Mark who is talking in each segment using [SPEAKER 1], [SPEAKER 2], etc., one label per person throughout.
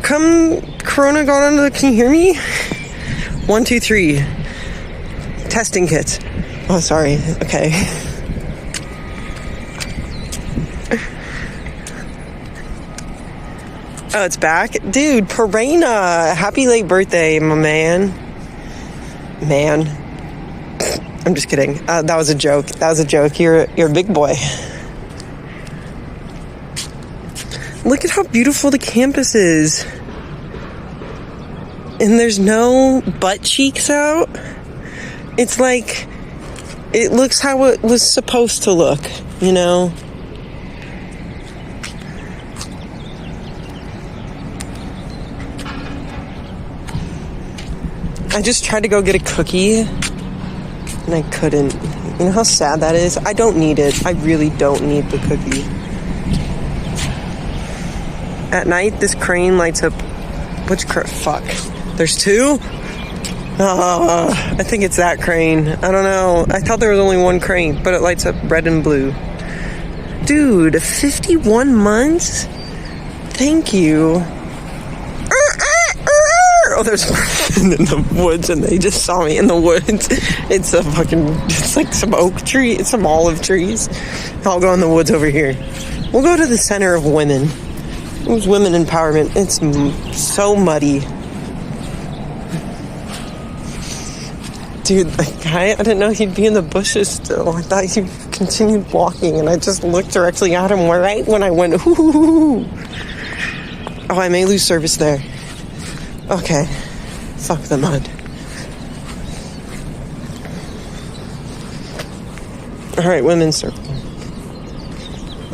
[SPEAKER 1] come, Corona got onto the, can you hear me? 1, 2, 3. Testing kits. Oh, sorry. Okay. Oh, it's back? Dude, Perena, happy late birthday, my man. Man. I'm just kidding. That was a joke. You're a big boy. Look at how beautiful the campus is. And there's no butt cheeks out. It's like, it looks how it was supposed to look, you know? I just tried to go get a cookie, and I couldn't. You know how sad that is? I don't need it. I really don't need the cookie. At night, this crane lights up. Which crane? Fuck. There's two? I think it's that crane. I don't know. I thought there was only one crane, but it lights up red and blue. Dude, 51 months? Thank you. Oh, there's a person in the woods, and they just saw me in the woods. It's like some oak tree. It's some olive trees. I'll go in the woods over here. We'll go to the center of women. It was women empowerment. It's so muddy. Dude, the guy, I didn't know he'd be in the bushes still. I thought he continued walking, and I just looked directly at him right when I went, ooh. Oh, I may lose service there. Okay. Fuck the mud. Alright, women's circle.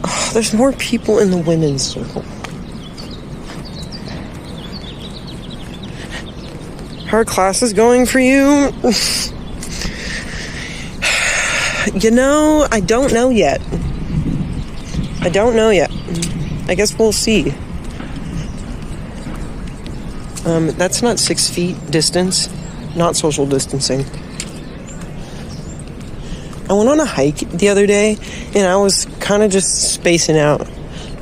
[SPEAKER 1] Oh, there's more people in the women's circle. How are classes going for you? You know, I don't know yet. I guess we'll see. That's not 6 feet distance, not social distancing. I went on a hike the other day, and I was kind of just spacing out.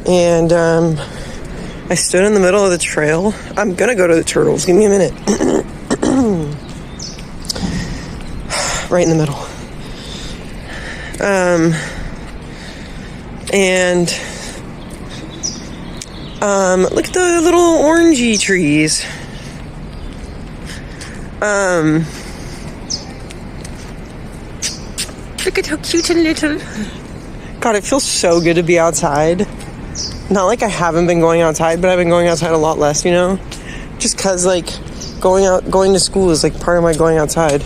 [SPEAKER 1] And I stood in the middle of the trail. I'm gonna go to the turtles. Give me a minute. Right in the middle. Look at the little orangey trees. Look at how cute and little. God, it feels so good to be outside. Not like I haven't been going outside, but I've been going outside a lot less, you know? Just cause like going to school is like part of my going outside.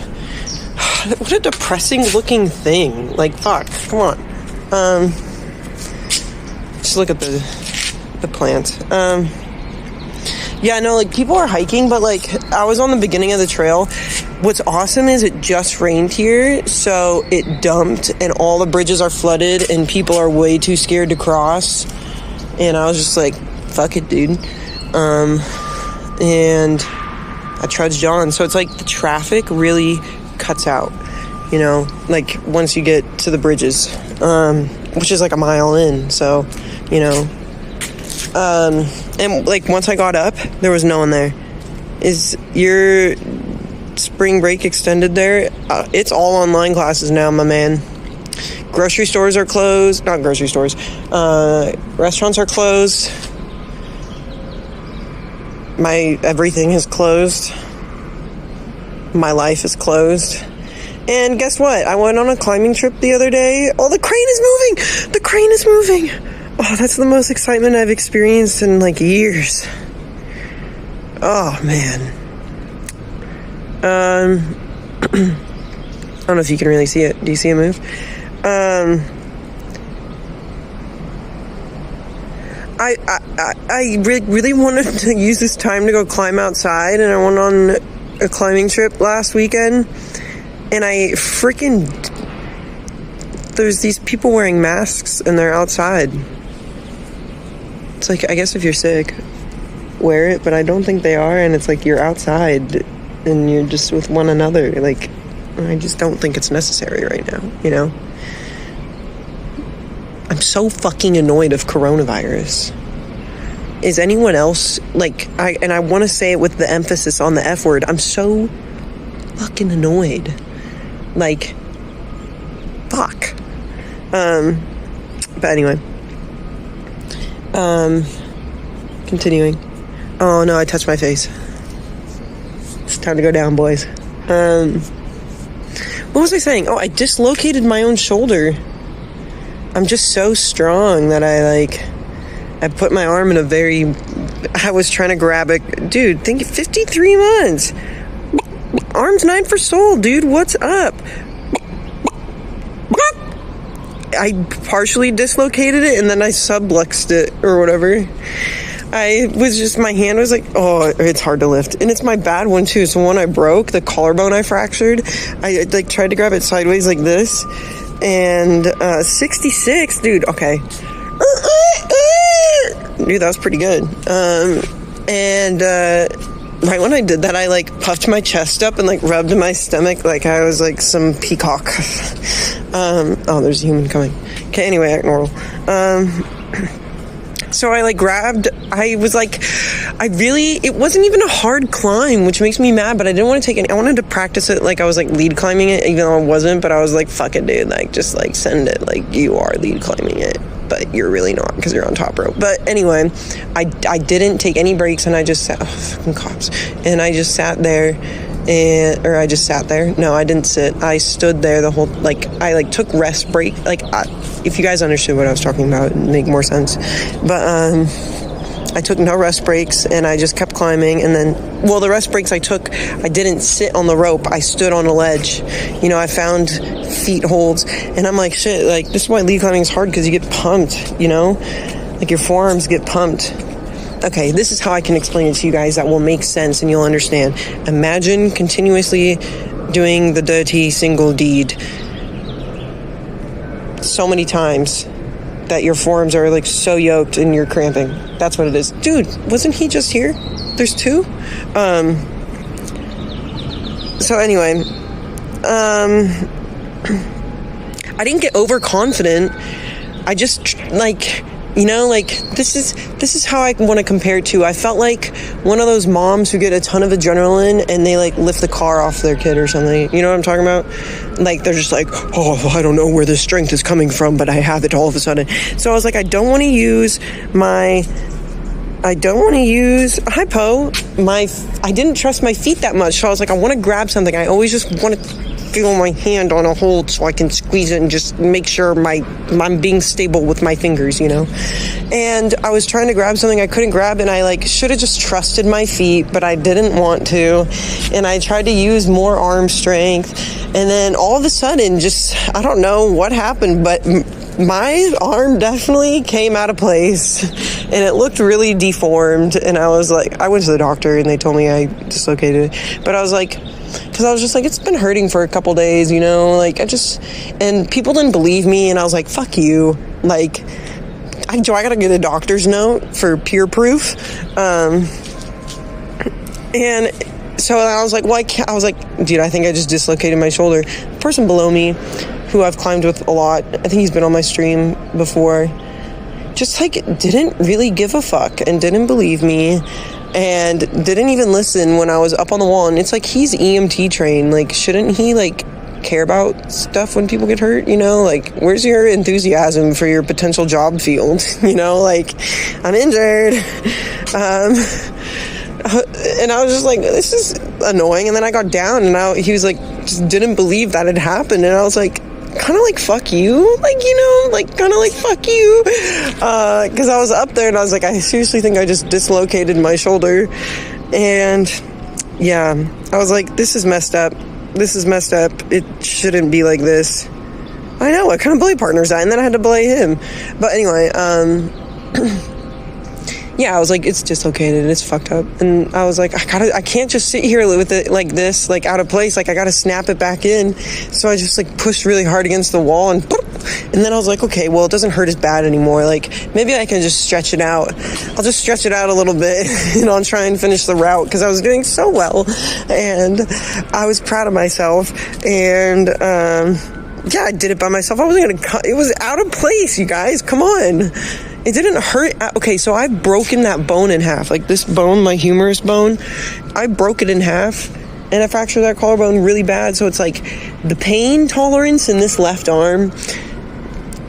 [SPEAKER 1] What a depressing looking thing. Like, fuck, come on. Just look at the plants. Yeah, no, like, people are hiking, but, like, I was on the beginning of the trail. What's awesome is it just rained here, so it dumped, and all the bridges are flooded, and people are way too scared to cross. And I was just like, fuck it, dude. And I trudged on. So it's like the traffic really cuts out, you know, like, once you get to the bridges, which is like a mile in, so, you know. And like once I got up, there was no one there. Is your spring break extended there? It's all online classes now, my man. Grocery stores are closed. Not grocery stores. Restaurants are closed. My everything is closed. My life is closed. And guess what? I went on a climbing trip the other day. Oh, the crane is moving! The crane is moving! Oh, that's the most excitement I've experienced in, like, years. Oh, man. I don't know if you can really see it. Do you see it move? I really wanted to use this time to go climb outside, and I went on a climbing trip last weekend, and there's these people wearing masks, and they're outside. It's like, I guess if you're sick, wear it, but I don't think they are, and it's like you're outside, and you're just with one another. Like, I just don't think it's necessary right now, you know? I'm so fucking annoyed of coronavirus. is anyone else, like, I want to say it with the emphasis on the F word, I'm so fucking annoyed. Like, fuck. But anyway. Continuing. Oh no, I touched my face. It's time to go down, boys. What was I saying? Oh, I dislocated my own shoulder. I'm just so strong that I put my arm in a very... I was trying to grab it. Dude, think 53 months. Arms 9 for soul, dude. What's up? I partially dislocated it and then I subluxed it or whatever. My hand was like, oh, it's hard to lift. And it's my bad one too. So when I broke, the collarbone I fractured, I like tried to grab it sideways like this. And 66, dude, okay. Dude, that was pretty good. Right when I did that, I like puffed my chest up and like rubbed my stomach like I was like some peacock. Oh, there's a human coming. Okay, anyway, act normal. So I like grabbed, it wasn't even a hard climb, which makes me mad, but I didn't want to take it. I wanted to practice it like I was like lead climbing it, even though I wasn't, but I was like, fuck it, dude, like just like send it, like you are lead climbing it, but you're really not because you're on top rope. But anyway, I didn't take any breaks and I just sat, fucking cops, and I just sat there. I just sat there. No, I didn't sit. I stood there the whole, I took rest break. If you guys understood what I was talking about, it'd make more sense. But, I took no rest breaks and I just kept climbing. And then, the rest breaks I took, I didn't sit on the rope. I stood on a ledge. I found feet holds and I'm like, shit, like this is why lead climbing is hard because you get pumped, like your forearms get pumped. Okay, this is how I can explain it to you guys that will make sense and you'll understand. Imagine continuously doing the dirty single deed so many times that your forearms are like so yoked and you're cramping. That's what it is. Dude, wasn't he just here? There's two? So anyway, I didn't get overconfident. I just this is how I want to compare it to. I felt like one of those moms who get a ton of adrenaline and they like lift the car off their kid or something. You know what I'm talking about? Like they're just like, oh, I don't know where the strength is coming from, but I have it all of a sudden. So I was like, I don't want to use hypo. I didn't trust my feet that much. So I was like, I want to grab something. I always just want to feel my hand on a hold so I can squeeze it and just make sure I'm being stable with my fingers, And I was trying to grab something I couldn't grab, and I should have just trusted my feet, but I didn't want to. And I tried to use more arm strength, and then all of a sudden, I don't know what happened, but my arm definitely came out of place, and it looked really deformed. And I was like, I went to the doctor, and they told me I dislocated it, but I was like, because I was just like, it's been hurting for a couple days, and people didn't believe me, and I was like, fuck you, I gotta get a doctor's note for peer proof, and so I was like, I was like, dude, I think I just dislocated my shoulder. The person below me, who I've climbed with a lot, I think he's been on my stream before, just didn't really give a fuck, and didn't believe me, and didn't even listen when I was up on the wall. And it's like, he's EMT trained. Shouldn't he care about stuff when people get hurt? Where's your enthusiasm for your potential job field? I'm injured. And I was just like, this is annoying. And then I got down and he was like, just didn't believe that had happened. And I was like, kind of fuck you, kind of fuck you, because I was up there and I was like, I seriously think I just dislocated my shoulder. And yeah, I was like, this is messed up, it shouldn't be like this. I know, what kind of belay partner is that? And then I had to belay him. But anyway, yeah, I was like, it's dislocated, it's fucked up. And I was like, I can't just sit here with it like this, out of place. I gotta snap it back in. So I just pushed really hard against the wall and then I was like, okay, well, it doesn't hurt as bad anymore. Maybe I can just stretch it out. I'll just stretch it out a little bit and I'll try and finish the route, because I was doing so well and I was proud of myself. And yeah, I did it by myself. I wasn't gonna cut. It was out of place, you guys. Come on. It didn't hurt. Okay, so I've broken that bone in half. Like this bone, my humerus bone, I broke it in half. And I fractured that collarbone really bad. So it's like the pain tolerance in this left arm,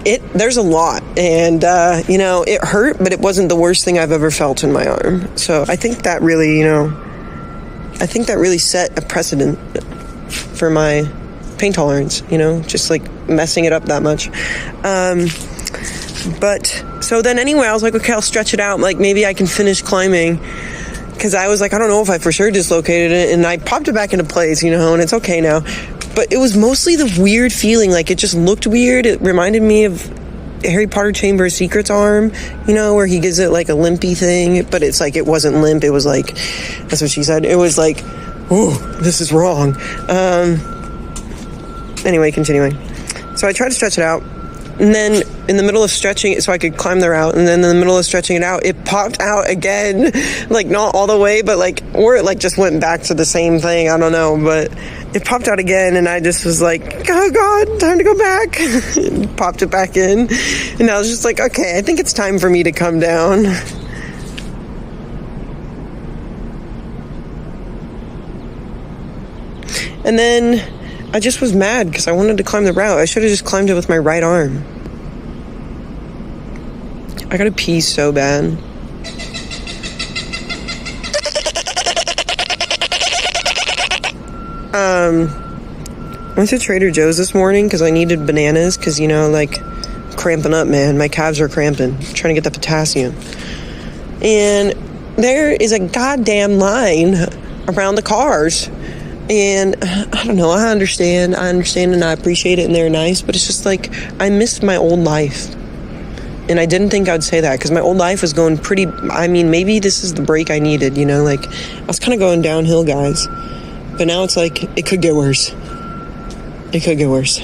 [SPEAKER 1] there's a lot. And, it hurt, but it wasn't the worst thing I've ever felt in my arm. So I think that really, set a precedent for my pain tolerance, just like messing it up that much. But so then anyway, I was like, okay, I'll stretch it out. Like maybe I can finish climbing. Because I was like, I don't know if I for sure dislocated it. And I popped it back into place, and it's okay now. But it was mostly the weird feeling. Like it just looked weird. It reminded me of Harry Potter Chamber of Secrets arm, where he gives it like a limpy thing. But it's like, it wasn't limp. It was like, that's what she said. It was like, oh, this is wrong. Anyway, continuing. So I tried to stretch it out. And then in the middle of stretching it so I could climb the route, and then in the middle of stretching it out, it popped out again. Like not all the way, but or it just went back to the same thing. I don't know, but it popped out again, and I just was like, oh God, time to go back. Popped it back in. And I was just like, okay, I think it's time for me to come down. And then I just was mad because I wanted to climb the route. I should have just climbed it with my right arm. I gotta pee so bad. I went to Trader Joe's this morning because I needed bananas because, cramping up, man. My calves are cramping. I'm trying to get the potassium. And there is a goddamn line around the cars. And I don't know, I understand and I appreciate it and they're nice, but it's just like, I missed my old life. And I didn't think I'd say that because my old life was going pretty, maybe this is the break I needed, I was kind of going downhill, guys. But now it's like, it could get worse. It could get worse.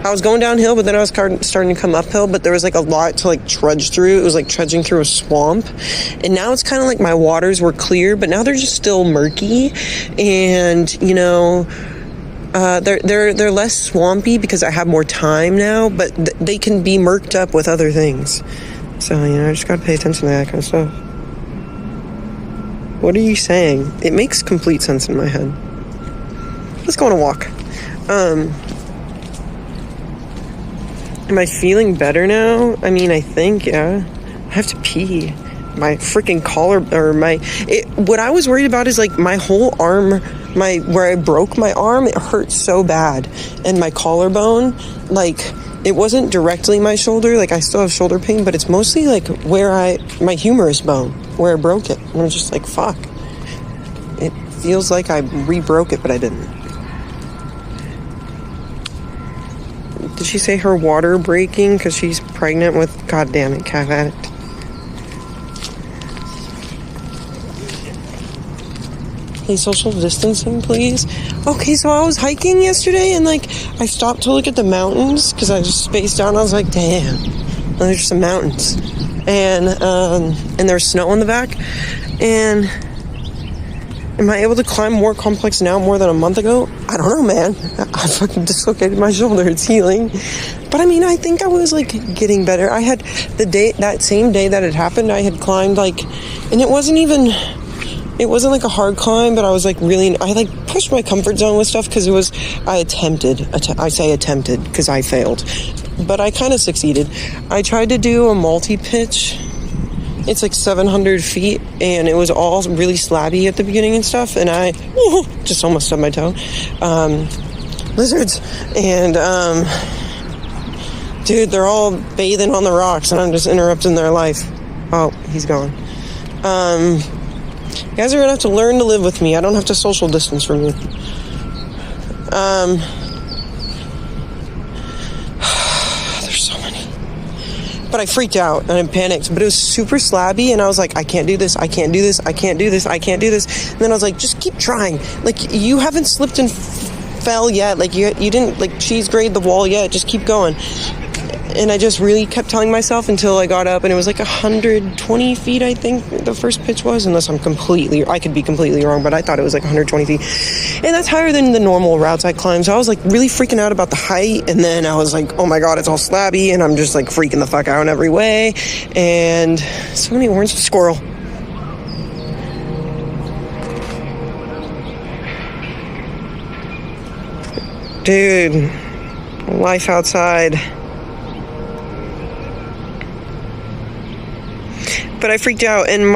[SPEAKER 1] I was going downhill, but then I was starting to come uphill, but there was a lot to trudge through. It was like trudging through a swamp. And now it's kind of like my waters were clear, but now they're just still murky. And, they're less swampy because I have more time now, but they can be murked up with other things. So, I just gotta pay attention to that kind of stuff. What are you saying? It makes complete sense in my head. Let's go on a walk. Am I feeling better now? I think, yeah. I have to pee. My freaking collar, or what I was worried about is my whole arm, where I broke my arm, it hurt so bad. And my collarbone, it wasn't directly my shoulder, I still have shoulder pain, but it's mostly my humerus bone, where I broke it. And I was just like, fuck. It feels like I re-broke it, but I didn't. Did she say her water breaking because she's pregnant with, God damn it, calf addict? Hey, social distancing, please. Okay, so I was hiking yesterday and I stopped to look at the mountains because I just spaced out and I was like, damn, there's some mountains. And there's snow on the back. And am I able to climb more complex now more than a month ago? I don't know, man. I fucking dislocated my shoulder. It's healing. But I think I was getting better. I had that same day that it happened, I had climbed and it wasn't a hard climb, but I was really, I pushed my comfort zone with stuff because I say attempted because I failed, but I kind of succeeded. I tried to do a multi-pitch. It's 700 feet, and it was all really slabby at the beginning and stuff, and I just almost stubbed my toe. Lizards, and dude, they're all bathing on the rocks, and I'm just interrupting their life. Oh, he's gone. You guys are gonna have to learn to live with me. I don't have to social distance from you. There's so many. But I freaked out and I panicked, but it was super slabby and I was like, I can't do this, I can't do this, I can't do this, I can't do this. And then I was like, just keep trying. You haven't slipped and fell yet. You didn't cheese grade the wall yet. Just keep going. And I just really kept telling myself until I got up, and it was like 120 feet, I think the first pitch was, unless I could be completely wrong, but I thought it was like 120 feet. And that's higher than the normal routes I climb. So I was like really freaking out about the height. And then I was like, oh my God, it's all slabby. And I'm just like freaking the fuck out in every way. And so many orange squirrel. Dude, life outside. But I freaked out, and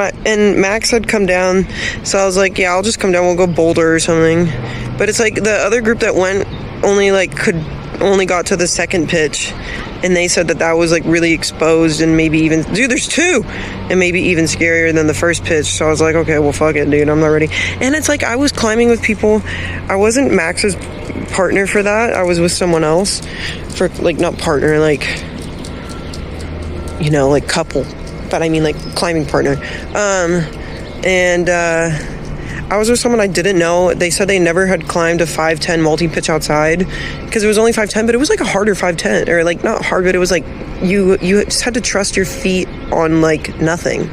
[SPEAKER 1] Max had come down, so I was like, yeah, I'll just come down, we'll go Boulder or something. But it's like the other group that went only got to the second pitch, and they said that was like really exposed, and maybe even, dude, there's two, and maybe even scarier than the first pitch. So I was like, okay, well, fuck it, dude, I'm not ready. And it's like I was climbing with people. I wasn't Max's partner for that. I was with someone else for like, not partner, like, you know, like couple, but I mean like climbing partner. I was with someone I didn't know. They said they never had climbed a 5'10" multi-pitch outside because it was only 5'10", but it was like a harder 5'10", or like not hard, but it was like you just had to trust your feet on like nothing.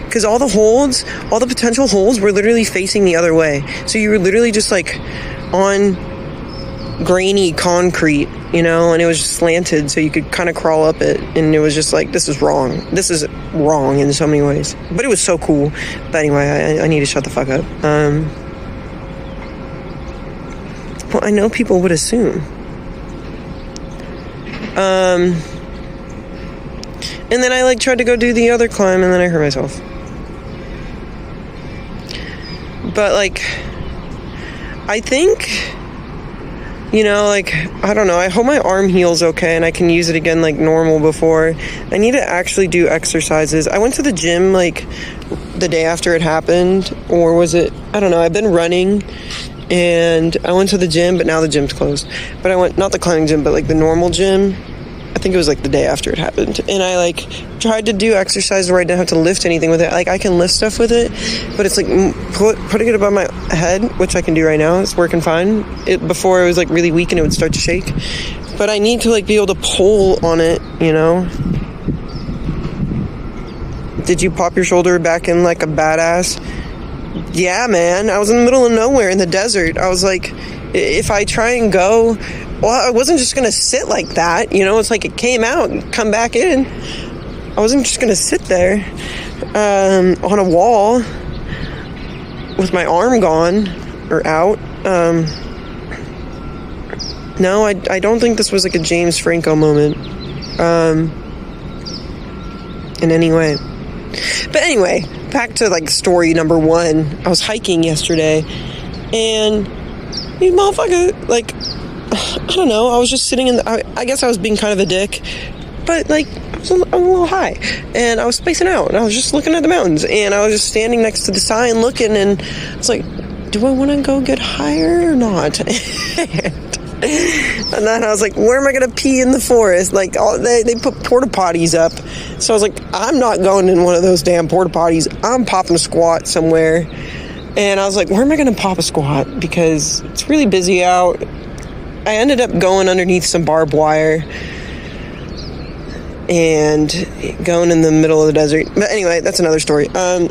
[SPEAKER 1] Because all the potential holds were literally facing the other way. So you were literally just like on grainy concrete, you know, and it was just slanted, so you could kind of crawl up it, and it was just like, this is wrong. This is wrong in so many ways. But it was so cool. But anyway, I need to shut the fuck up. Well, I know people would assume. And then I like tried to go do the other climb, and then I hurt myself. But like, I think, you know, like, I don't know, I hope my arm heals okay and I can use it again like normal before. I need to actually do exercises. I went to the gym like the day after it happened, or was it, I don't know, I've been running and I went to the gym, but now the gym's closed. But I went, not the climbing gym, but like the normal gym. I think it was like the day after it happened. And I like tried to do exercise where I didn't have to lift anything with it. Like I can lift stuff with it, but it's like putting it above my head, which I can do right now. It's working fine. Before it was like really weak and it would start to shake. But I need to like be able to pull on it, you know? Did you pop your shoulder back in like a badass? Yeah, man. I was in the middle of nowhere in the desert. I was like, if I try and go, well, I wasn't just going to sit like that. You know, it's like it came out and come back in. I wasn't just going to sit there on a wall with my arm gone or out. No, I don't think this was like a James Franco moment in any way. But anyway, back to like story number one. I was hiking yesterday, and these motherfuckers, like, I don't know, I was just sitting in I guess I was being kind of a dick, but like, I was a little high, and I was spacing out, and I was just looking at the mountains, and I was just standing next to the sign looking, and I was like, do I want to go get higher or not? And then I was like, where am I going to pee in the forest? Like, they put porta potties up. So I was like, I'm not going in one of those damn porta potties. I'm popping a squat somewhere. And I was like, where am I going to pop a squat? Because it's really busy out. I ended up going underneath some barbed wire and going in the middle of the desert. But anyway, that's another story. And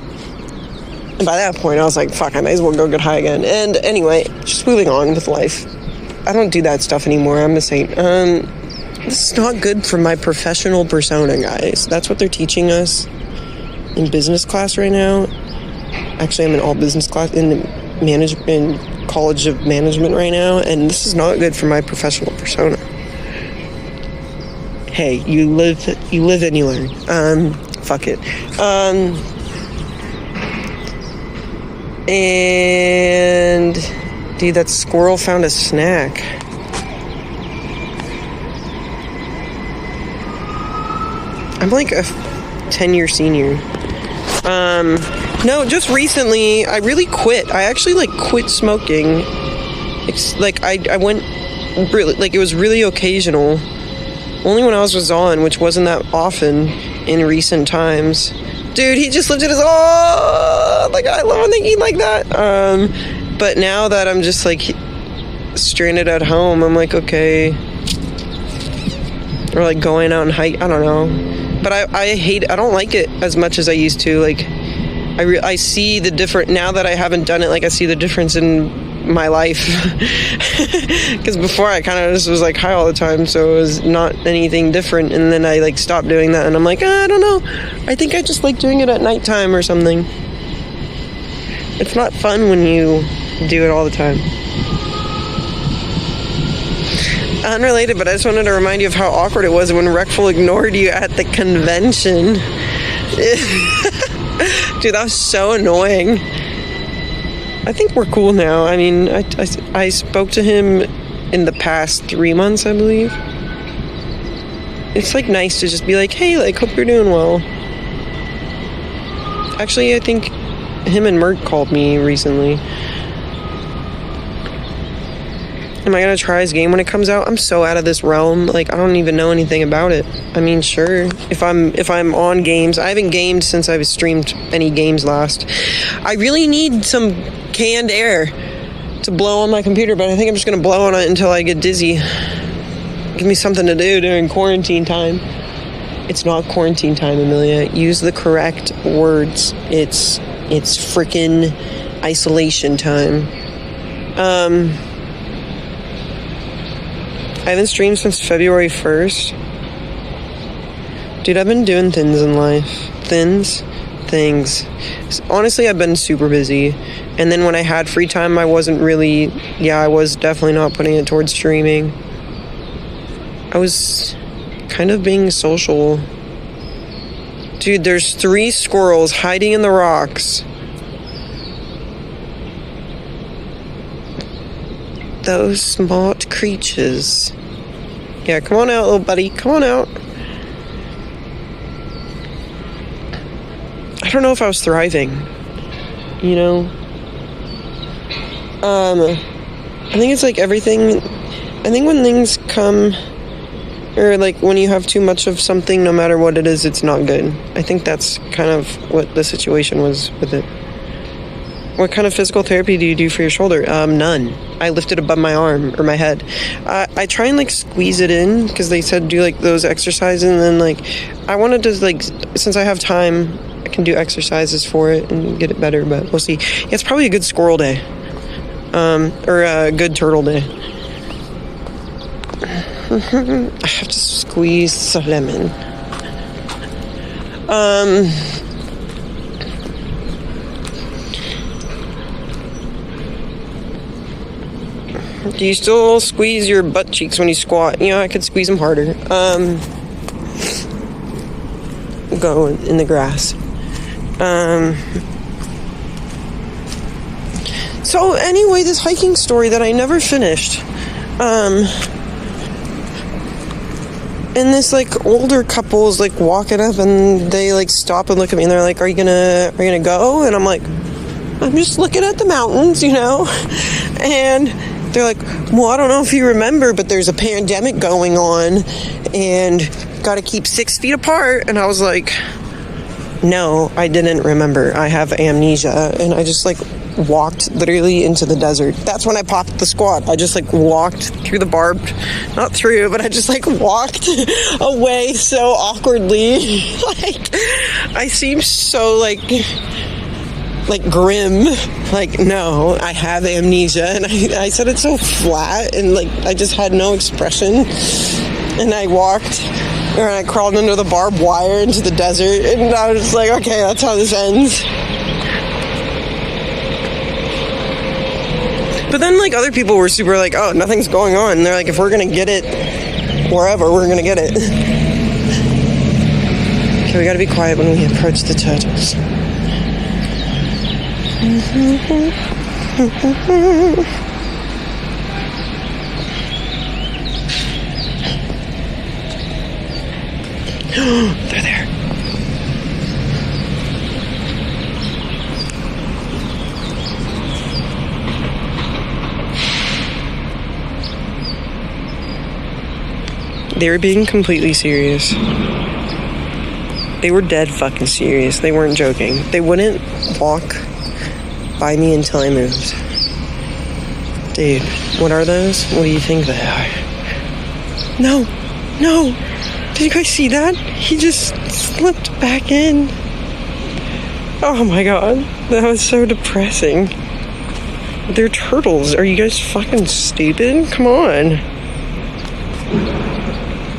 [SPEAKER 1] by that point, I was like, fuck, I might as well go get high again. And anyway, just moving on with life. I don't do that stuff anymore. I'm a saint. This is not good for my professional persona, guys. That's what they're teaching us in business class right now. Actually, I'm in all business class in College of Management right now, and this is not good for my professional persona. Hey, you live and you learn. Fuck it. And dude, that squirrel found a snack. I'm like a 10-year senior. No, just recently, I really quit. I actually, like, quit smoking. It's, like, I went, really, like, it was really occasional. Only when I was on, which wasn't that often in recent times. Dude, he just lifted his, oh, like, I love when they eat like that. But now that I'm just, like, stranded at home, I'm like, okay, or like going out and hike. I don't know, but I don't like it as much as I used to. Like I see the different now that I haven't done it. Like I see the difference in my life, because before I kind of just was like high all the time, so it was not anything different. And then I like stopped doing that, and I'm like, I don't know, I think I just like doing it at nighttime or something. It's not fun when you do it all the time. Unrelated, but I just wanted to remind you of how awkward it was when Reckful ignored you at the convention. Dude, that was so annoying. I think we're cool now. I mean, I spoke to him in the past 3 months, I believe. It's like nice to just be like, hey, like, hope you're doing well. Actually, I think him and Mert called me recently. Am I gonna try his game when it comes out? I'm so out of this realm. Like, I don't even know anything about it. I mean, sure. If I'm on games, I haven't gamed since I've streamed any games last. I really need some canned air to blow on my computer, but I think I'm just gonna blow on it until I get dizzy. Give me something to do during quarantine time. It's not quarantine time, Amelia. Use the correct words. It's freaking isolation time. I haven't streamed since February 1st. Dude, I've been doing things in life. Things. Honestly, I've been super busy. And then when I had free time, I was definitely not putting it towards streaming. I was kind of being social. Dude, there's 3 squirrels hiding in the rocks. Those smart creatures. Yeah, come on out, little buddy. Come on out. I don't know if I was thriving. You know? I think it's like everything. I think when things come, or like when you have too much of something, no matter what it is, it's not good. I think that's kind of what the situation was with it. What kind of physical therapy do you do for your shoulder? None. I lift it above my arm or my head. I try and like squeeze it in because they said do like those exercises, and then like I wanted to like, since I have time, I can do exercises for it and get it better, but we'll see. Yeah, it's probably a good squirrel day. Or a good turtle day. I have to squeeze the lemon. Do you still squeeze your butt cheeks when you squat? You know, I could squeeze them harder. Go in the grass. So anyway, this hiking story that I never finished. And this like older couple is like walking up, and they like stop and look at me, and they're like, are you gonna go? And I'm like, I'm just looking at the mountains, you know? And they're like, well, I don't know if you remember, but there's a pandemic going on and got to keep 6 feet apart. And I was like, no, I didn't remember. I have amnesia. And I just like walked literally into the desert. That's when I popped the squat. I just like walked through the barbed, not through, but I just like walked away so awkwardly. Like, I seem so like grim. Like, no, I have amnesia. And I said it so flat, and like I just had no expression. And I walked, or I crawled under the barbed wire into the desert, and I was just like, okay, that's how this ends. But then like other people were super like, oh, nothing's going on. And they're like, if we're gonna get it wherever, we're gonna get it. Okay, we gotta be quiet when we approach the turtles. They're there. They were being completely serious. They were dead fucking serious. They weren't joking. They wouldn't walk by me until I moved. Dude, what are those? What do you think they are? No, Did you guys see that? He just slipped back in. Oh my god, that was so depressing. They're turtles. Are you guys fucking stupid? Come on.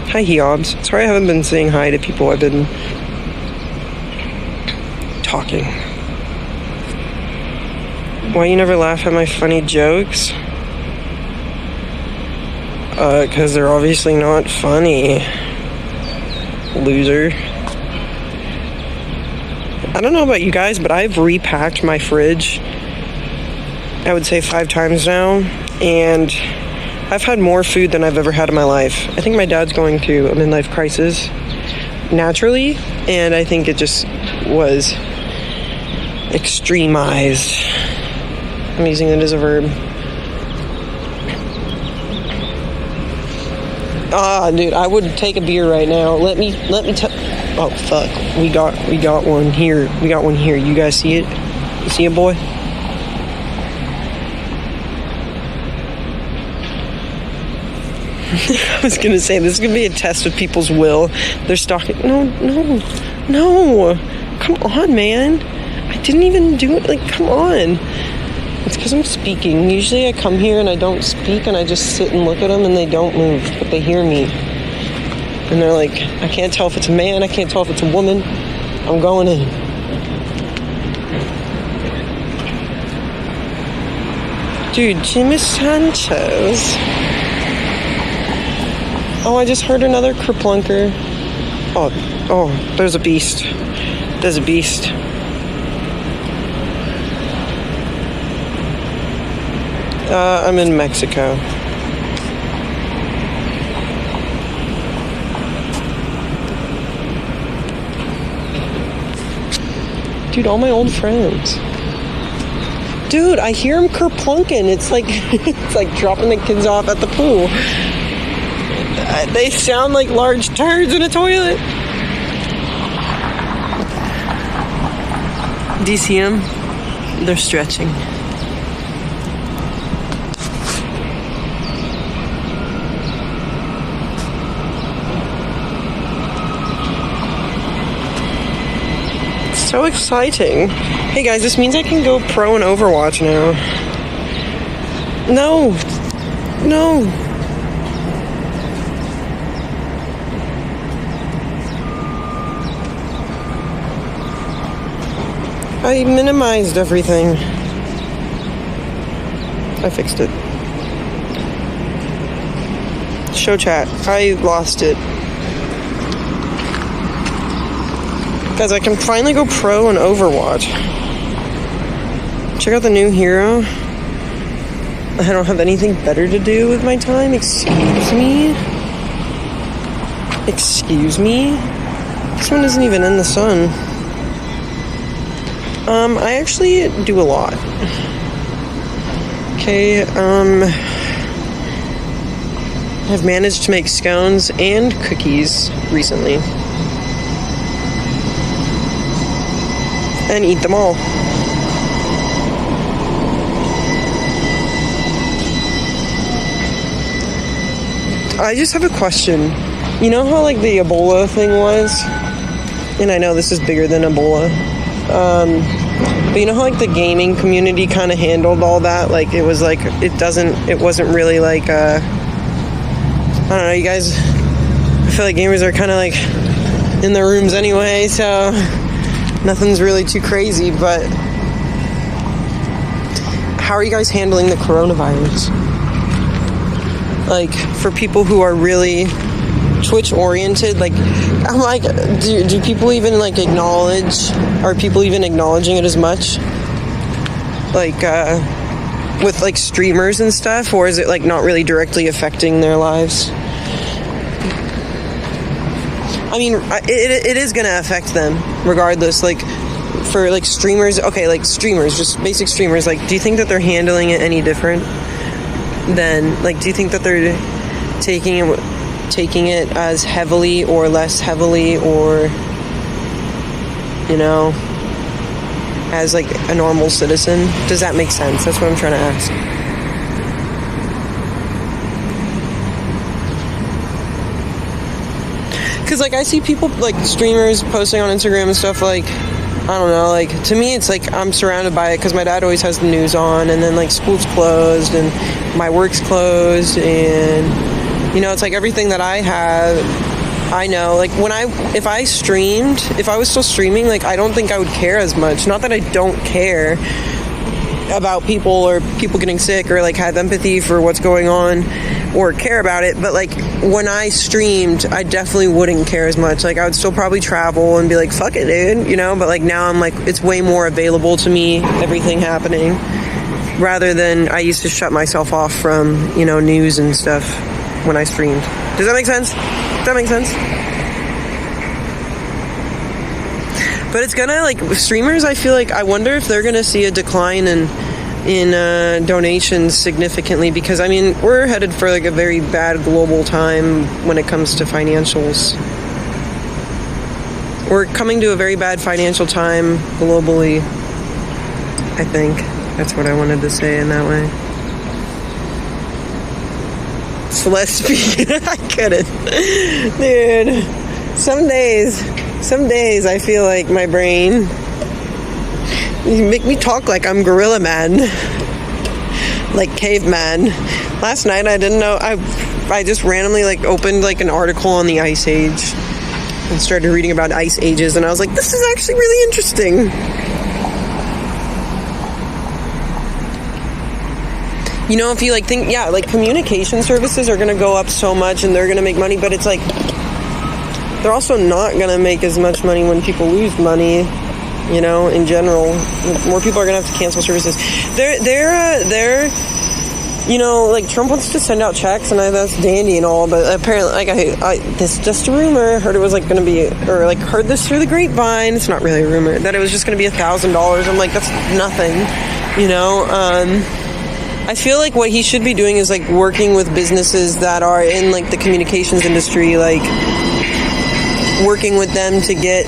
[SPEAKER 1] Hi, Heobs. Sorry I haven't been saying hi to people. I've been talking. Why you never laugh at my funny jokes? Because they're obviously not funny. Loser. I don't know about you guys, but I've repacked my fridge, I would say 5 times now, and I've had more food than I've ever had in my life. I think my dad's going through a midlife crisis naturally, and I think it just was extremized. I'm using it as a verb. Dude, I would take a beer right now. Let me tell. Oh fuck, we got one here. We got one here. You guys see it? You see it, boy? I was gonna say this is gonna be a test of people's will. They're stalking. No. Come on, man. I didn't even do it. Like, come on. It's because I'm speaking. Usually I come here and I don't speak and I just sit and look at them and they don't move, but they hear me. And they're like, I can't tell if it's a man, I can't tell if it's a woman. I'm going in. Dude, Jimmy Sanchez. Oh, I just heard another kerplunker. Oh, there's a beast. There's a beast. I'm in Mexico. Dude, all my old friends. Dude, I hear them kerplunking. It's like it's like dropping the kids off at the pool. They sound like large turds in a toilet. Do you see them? They're stretching. So exciting. Hey guys, this means I can go pro in Overwatch now. No. I minimized everything. I fixed it. Show chat. I lost it. Guys, I can finally go pro in Overwatch. Check out the new hero. I don't have anything better to do with my time. Excuse me? Excuse me? This one isn't even in the sun. I actually do a lot. Okay, I've managed to make scones and cookies recently. And eat them all. I just have a question. You know how like the Ebola thing was? And I know this is bigger than Ebola. But you know how like the gaming community kind of handled all that? Like it was like, it wasn't really like, I don't know, you guys, I feel like gamers are kind of like in their rooms anyway, so nothing's really too crazy, but how are you guys handling the coronavirus? Like, for people who are really Twitch-oriented, like, I'm like, do people even, like, acknowledge, are people even acknowledging it as much? Like, with, like, streamers and stuff, or is it, like, not really directly affecting their lives? I mean, it is going to affect them, regardless, like, for, like, streamers, okay, like, streamers, just basic streamers, like, do you think that they're handling it any different than, like, do you think that they're taking it as heavily or less heavily, or, you know, as, like, a normal citizen? Does that make sense? That's what I'm trying to ask. because like I see people like streamers posting on Instagram and stuff, like I don't know, like to me it's like I'm surrounded by it because my dad always has the news on, and then like school's closed and my work's closed, and you know, it's like everything that I have, I know, like if I was still streaming, like I don't think I would care as much. Not that I don't care about people or people getting sick or like have empathy for what's going on or care about it, but like when I streamed, I definitely wouldn't care as much. Like I would still probably travel and be like, fuck it, dude, you know, but like now I'm like, it's way more available to me, everything happening, rather than I used to shut myself off from, you know, news and stuff when I streamed. Does that make sense? Does that make sense? But it's gonna, like, streamers, I feel like, I wonder if they're gonna see a decline in donations significantly, because, I mean, we're headed for, like, a very bad global time when it comes to financials. We're coming to a very bad financial time globally, I think. That's what I wanted to say in that way. Celeste, I couldn't. Dude, some days I feel like my brain, you make me talk like I'm Gorilla Man, like caveman. Last night I didn't know, I just randomly like opened like an article on the Ice Age and started reading about ice ages, and I was like, this is actually really interesting. You know, if you like think, yeah, like communication services are gonna go up so much and they're gonna make money, but it's like they're also not going to make as much money when people lose money, you know, in general. More people are going to have to cancel services. They're you know, like Trump wants to send out checks, and that's dandy and all, but apparently, like, this is just a rumor. Heard it was like going to be, or like heard this through the grapevine. It's not really a rumor, that it was just going to be $1,000. I'm like, that's nothing, you know. I feel like what he should be doing is like working with businesses that are in like the communications industry, like working with them to get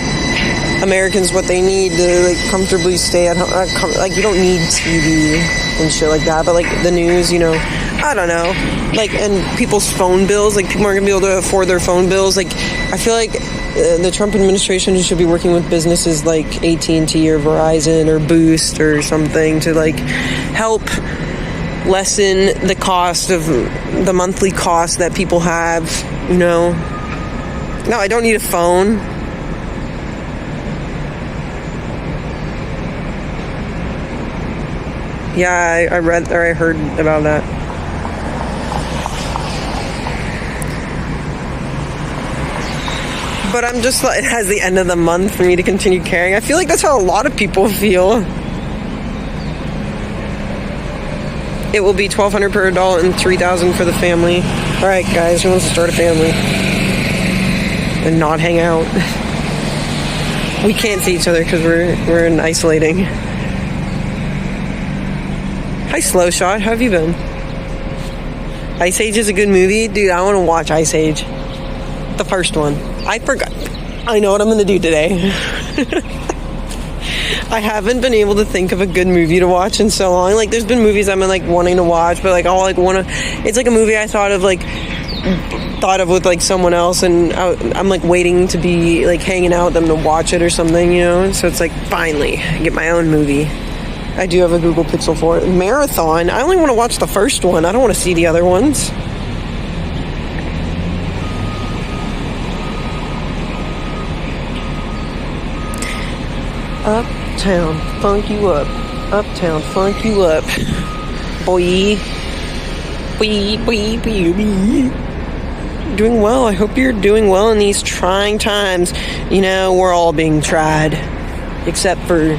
[SPEAKER 1] Americans what they need to like comfortably stay at home. Like you don't need TV and shit like that, but like the news, you know, I don't know, like, and people's phone bills, like people aren't gonna be able to afford their phone bills. Like I feel like the Trump administration should be working with businesses like AT&T or Verizon or Boost or something to like help lessen the cost of the monthly cost that people have, you know. No, I don't need a phone. Yeah, I read or I heard about that. But I'm just like, it has the end of the month for me to continue caring. I feel like that's how a lot of people feel. It will be $1,200 per adult and $3,000 for the family. All right, guys, who wants to start a family and not hang out? We can't see each other because we're in isolating. Hi, Slow Shot. How have you been? Ice Age is a good movie, dude. I want to watch Ice Age, the first one. I forgot. I know what I'm going to do today. I haven't been able to think of a good movie to watch in so long. Like, there's been movies I've been like wanting to watch, but like all like want to. It's like a movie I thought of with like someone else, and I'm like waiting to be like hanging out with them to watch it or something, you know. So it's like finally get my own movie. I do have a Google Pixel for it. Marathon. I only want to watch the first one. I don't want to see the other ones. Uptown, funk you up. Uptown, funk you up. Boy. Doing well. I hope you're doing well in these trying times. You know, we're all being tried. Except for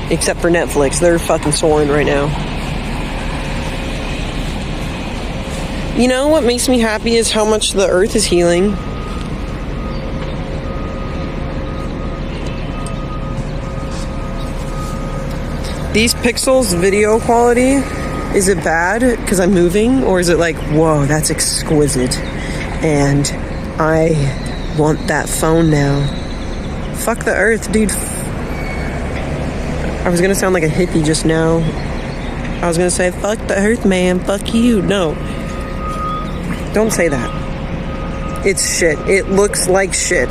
[SPEAKER 1] Netflix. They're fucking soaring right now. You know what makes me happy is how much the earth is healing. These pixels video quality, is it bad because I'm moving, or is it like, whoa, that's exquisite and I want that phone now? Fuck the earth, dude. I was gonna sound like a hippie just now. I was gonna say, fuck the earth, man, fuck you. No, don't say that. It's shit. It looks like shit.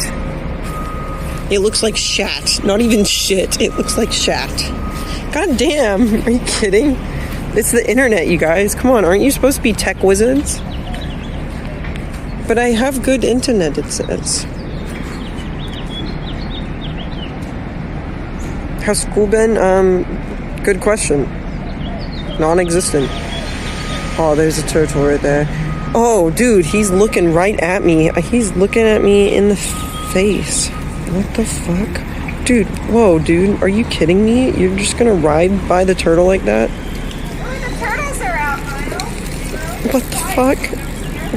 [SPEAKER 1] It looks like shat. Not even shit. It looks like shat. God damn. Are you kidding? It's the internet, you guys. Come on. Aren't you supposed to be tech wizards? But I have good internet, it says. How's school been? Good question. Non-existent. Oh, there's a turtle right there. Oh, dude, he's looking right at me. He's looking at me in the face. What the fuck? Dude, whoa, dude. Are you kidding me? You're just gonna ride by the turtle like that?
[SPEAKER 2] The turtles are out, Lionel.
[SPEAKER 1] What the fuck?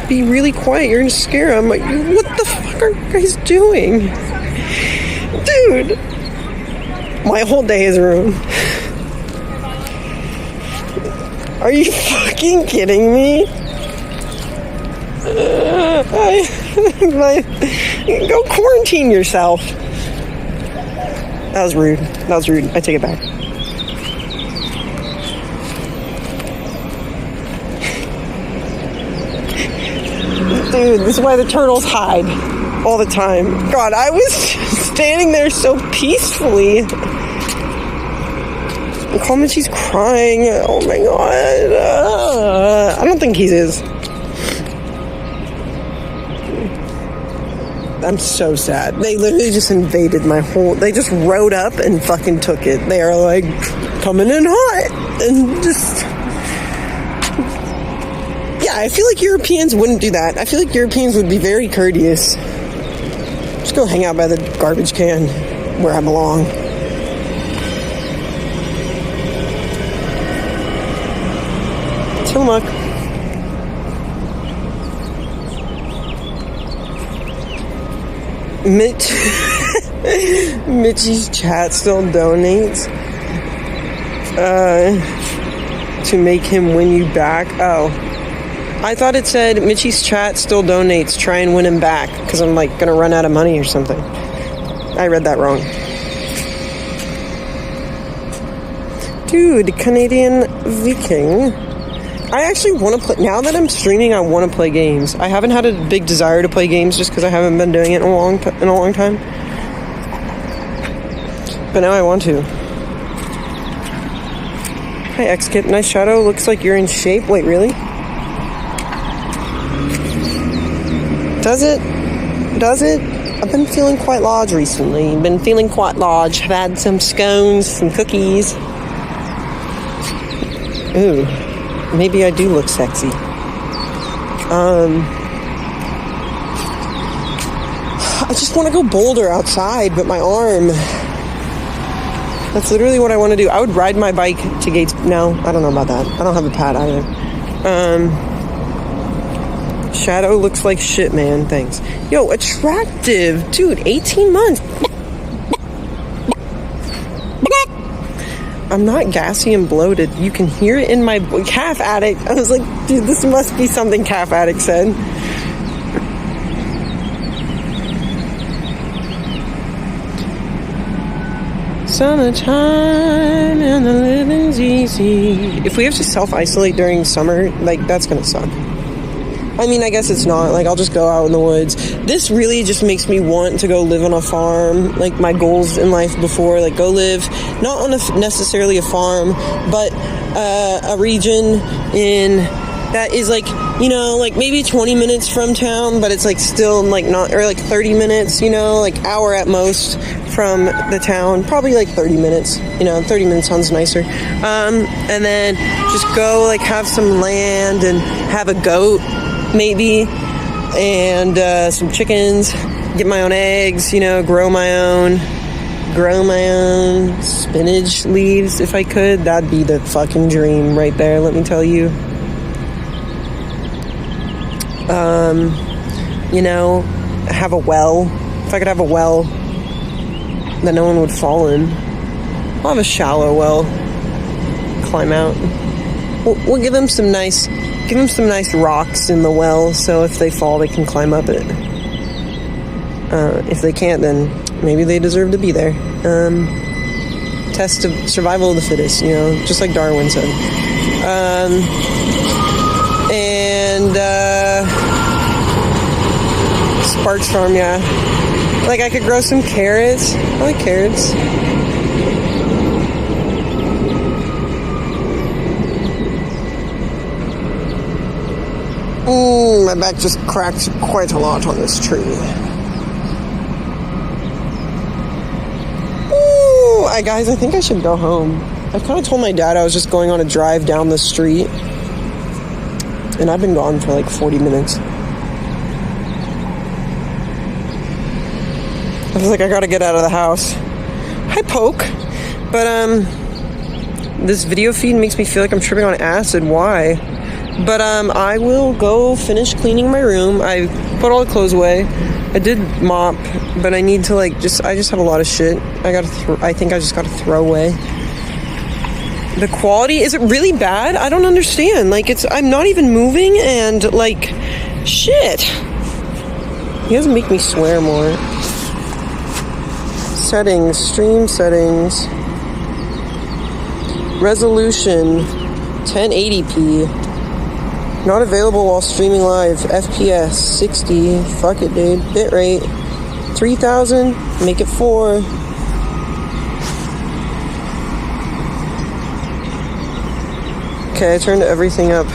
[SPEAKER 1] Be really quiet. You're gonna scare him. Like, what the fuck are you guys doing? Dude. My whole day is ruined. Are you fucking kidding me? Go quarantine yourself. That was rude. That was rude. I take it back. Dude, this is why the turtles hide all the time. God, I was standing there so peacefully. She's crying. Oh my god. I don't think he is. I'm so sad. They literally just invaded my whole... They just rode up and fucking took it. They are like coming in hot and just... Yeah, I feel like Europeans wouldn't do that. I feel like Europeans would be very courteous. Just go hang out by the garbage can where I belong. Tillamook. Mitchie's chat still donates to make him win you back. Oh, I thought it said Mitchie's chat still donates, try and win him back, because I'm like gonna run out of money or something. I read that wrong. Dude, Canadian Viking. I actually want to play, now that I'm streaming, I want to play games. I haven't had a big desire to play games just because I haven't been doing it in a long time. But now I want to. Hi, X-Kit. Nice shadow. Looks like you're in shape. Wait, really? Does it? Does it? I've been feeling quite large recently. Been feeling quite large. I've had some scones, some cookies. Ooh. Maybe I do look sexy. I just want to go boulder outside, but my arm... That's literally what I want to do. I would ride my bike to Gates... No, I don't know about that. I don't have a pad either. Shadow looks like shit, man. Thanks. Yo, attractive. Dude, 18 months. I'm not gassy and bloated. You can hear it in my Calf Addict. I was like, dude, this must be something Calf Addict said. Summertime and the living's easy. If we have to self-isolate during summer, like, that's gonna suck. I mean, I guess it's not. Like, I'll just go out in the woods. This really just makes me want to go live on a farm. Like, my goals in life before, like, go live, not on necessarily a farm, but a region in that is, like, you know, like, maybe 20 minutes from town, but it's, like, still, like, not, or, like, 30 minutes, you know, like, hour at most from the town. Probably, like, 30 minutes. You know, 30 minutes sounds nicer. And then just go, like, have some land and have a goat, maybe, and some chickens, get my own eggs, you know, grow my own spinach leaves if I could. That'd be the fucking dream right there, let me tell you. You know, have a well. If I could have a well that no one would fall in. I'll have a shallow well. Climb out. We'll give them some nice rocks in the well, so if they fall, they can climb up it. If they can't, then maybe they deserve to be there. Test of survival of the fittest, you know, just like Darwin said. Sparks Farm, yeah. Like, I could grow some carrots. I like carrots. My back just cracked quite a lot on this tree. Guys, I think I should go home. I kind of told my dad I was just going on a drive down the street. And I've been gone for like 40 minutes. I was like, I gotta get out of the house. Hi, Poke. But, this video feed makes me feel like I'm tripping on acid. Why? But, I will go finish cleaning my room. I put all the clothes away. I did mop, but I need to I just have a lot of shit. I think I just gotta throw away. The quality, is it really bad? I don't understand. I'm not even moving and shit. He doesn't make me swear more. Settings, stream settings. Resolution, 1080p. Not available while streaming live. FPS 60. Fuck it, dude. Bitrate 3000. Make it 4. Okay, I turned everything up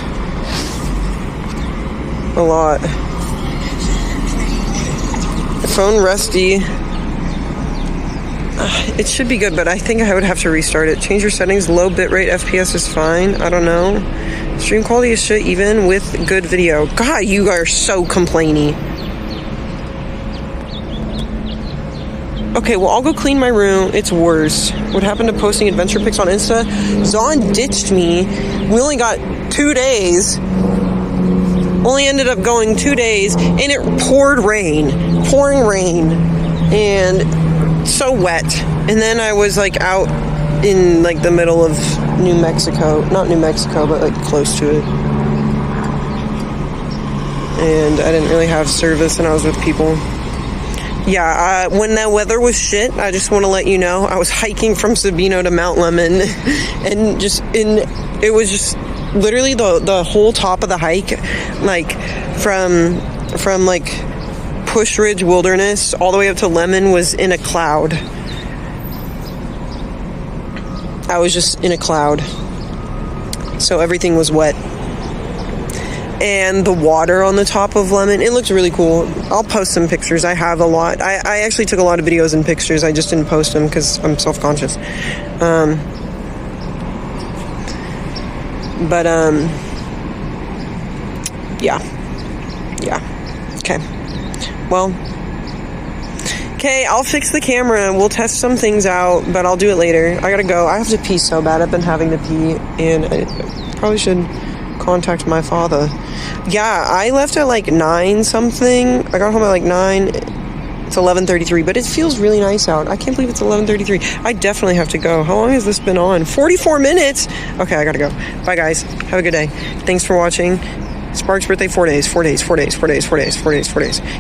[SPEAKER 1] a lot. The phone rusty. It should be good, but I think I would have to restart it. Change your settings. Low bitrate FPS is fine. I don't know. Stream quality is shit even with good video. God, you are so complainy. Okay, well, I'll go clean my room. It's worse. What happened to posting adventure pics on Insta? Zon ditched me. We only got 2 days. Only ended up going 2 days, and it pouring rain, and so wet. And then I was out in the middle of New Mexico. Not New Mexico, but close to it. And I didn't really have service, and I was with people. Yeah, when that weather was shit, I just want to let you know, I was hiking from Sabino to Mount Lemon, and it was just literally the whole top of the hike, from Push Ridge Wilderness all the way up to Lemon was in a cloud. I was just in a cloud. So everything was wet. And the water on the top of Lemon, it looked really cool. I'll post some pictures. I have a lot. I actually took a lot of videos and pictures. I just didn't post them because I'm self-conscious. Yeah. Okay. Well, okay, I'll fix the camera. We'll test some things out, but I'll do it later. I gotta go. I have to pee so bad. I've been having to pee, and I probably should contact my father. Yeah, I left at 9 something. I got home at 9. It's 11:33, but it feels really nice out. I can't believe it's 11:33. I definitely have to go. How long has this been on? 44 minutes. Okay, I gotta go. Bye, guys. Have a good day. Thanks for watching. Spark's birthday, 4 days.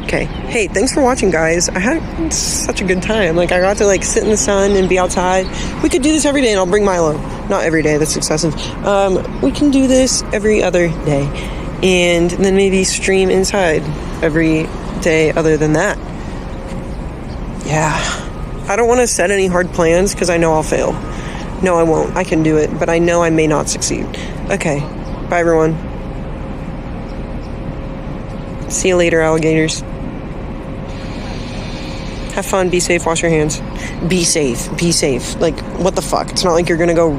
[SPEAKER 1] Okay. Hey, thanks for watching, guys. I had such a good time. I got to sit in the sun and be outside. We could do this every day, and I'll bring Milo. Not every day, that's excessive. We can do this every other day. And then maybe stream inside every day other than that. Yeah. I don't want to set any hard plans because I know I'll fail. No, I won't. I can do it, but I know I may not succeed. Okay. Bye, everyone. See you later, alligators. Have fun, be safe, wash your hands. Be safe. What the fuck? It's not like you're gonna go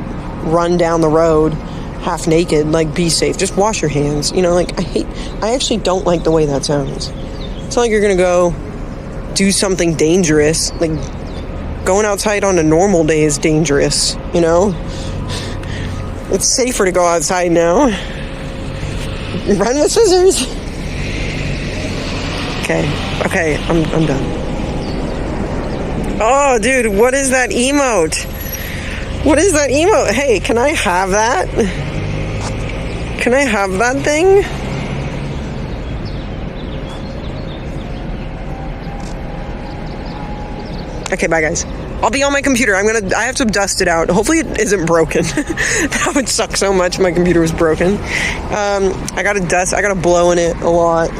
[SPEAKER 1] run down the road half naked. Be safe. Just wash your hands. I actually don't like the way that sounds. It's not like you're gonna go do something dangerous. Going outside on a normal day is dangerous, It's safer to go outside now. Run with scissors. Okay, I'm done. Oh, dude, what is that emote? Hey, can I have that? Can I have that thing? Okay, bye, guys. I'll be on my computer. I have to dust it out. Hopefully it isn't broken. That would suck so much if my computer was broken. I gotta blow in it a lot.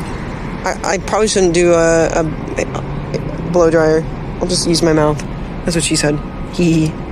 [SPEAKER 1] I probably shouldn't do a blow dryer. I'll just use my mouth. That's what she said. Hee hee.